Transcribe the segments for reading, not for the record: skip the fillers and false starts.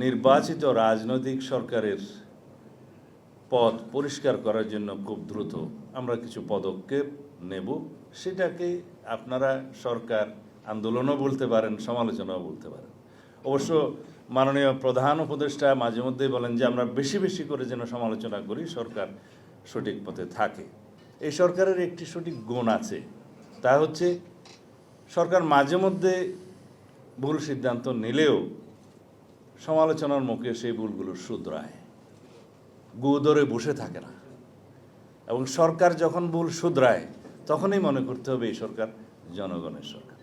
নির্বাচিত রাজনৈতিক সরকারের পথ পরিষ্কার করার জন্য খুব দ্রুত আমরা কিছু পদক্ষেপ নেব। সেটাকে আপনারা সরকার আন্দোলনও বলতে পারেন, সমালোচনাও বলতে পারেন। অবশ্য মাননীয় প্রধান উপদেষ্টা মাঝে মধ্যেই বলেন যে আমরা বেশি বেশি করে যেন সমালোচনা করি, সরকার সঠিক পথে থাকে। এই সরকারের একটি সঠিক গুণ আছে, তা হচ্ছে সরকার মাঝে মধ্যে ভুল সিদ্ধান্ত নিলেও সমালোচনার মুখে সেই ভুলগুলো শুধরায়, গু ধরে বসে থাকে না। এবং সরকার যখন ভুল শুধরায় তখনই মনে করতে হবে এই সরকার জনগণের সরকার।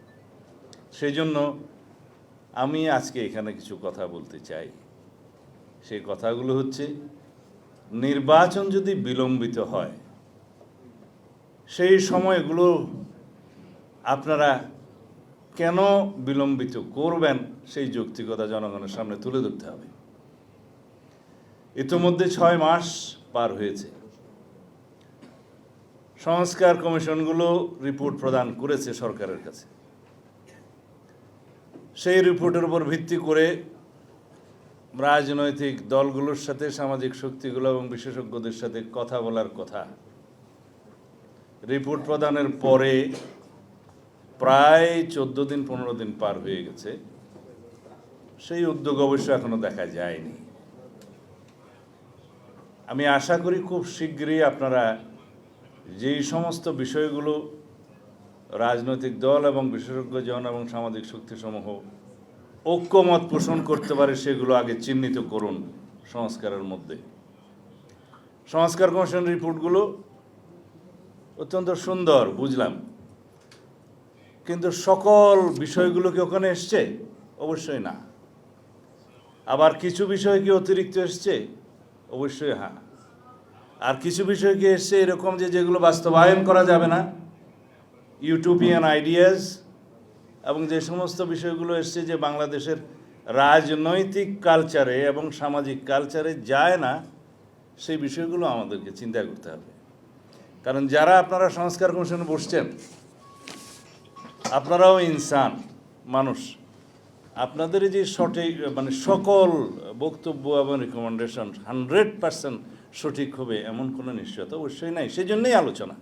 সেই জন্য আমি আজকে এখানে কিছু কথা বলতে চাই। সেই কথাগুলো হচ্ছে, নির্বাচন যদি বিলম্বিত হয় সেই সময়গুলো আপনারা কেন বিলম্বিত করবেন সেই যৌক্তিকতা জনগণের সামনে তুলে ধরতে হবে। ইতিমধ্যে 6 মাস পার হয়েছে, সংস্কার কমিশনগুলো রিপোর্ট প্রদান করেছে সরকারের কাছে। সেই রিপোর্টের উপর ভিত্তি করে রাজনৈতিক দলগুলোর সাথে, সামাজিক শক্তিগুলো এবং বিশেষজ্ঞদের সাথে কথা বলার কথা। রিপোর্ট প্রদানের পরে প্রায় 14 দিন 15 দিন পার হয়ে গেছে, সেই উদ্যোগ অবশ্য এখনো দেখা যায়নি। আমি আশা করি খুব শীঘ্রই আপনারা যেই সমস্ত বিষয়গুলো রাজনৈতিক দল এবং বিশেষজ্ঞজন এবং সামাজিক শক্তিসমূহ ঐক্যমত পোষণ করতে পারে সেগুলো আগে চিহ্নিত করুন সংস্কারের মধ্যে। সংস্কার কমিশন রিপোর্টগুলো অত্যন্ত সুন্দর, বুঝলাম, কিন্তু সকল বিষয়গুলো কি ওখানে এসছে? অবশ্যই না। আবার কিছু বিষয় কি অতিরিক্ত এসছে? অবশ্যই হ্যাঁ। আর কিছু বিষয় কি এসছে এরকম যেগুলো বাস্তবায়ন করা যাবে না, ইউটোপিয়ান আইডিয়াস, এবং যে সমস্ত বিষয়গুলো এসছে যে বাংলাদেশের রাজনৈতিক কালচারে এবং সামাজিক কালচারে যায় না, সেই বিষয়গুলো আমাদেরকে চিন্তা করতে হবে। কারণ যারা আপনারা সংস্কার কমিশনে বসছেন, আপনারাও ইনসান, মানুষ। আপনাদের যে সঠিক সকল বক্তব্য এবং রিকমেন্ডেশন 100% সঠিক হবে এমন কোনো নিশ্চয়তা অবশ্যই নাই। সেজন্যই আলোচনা।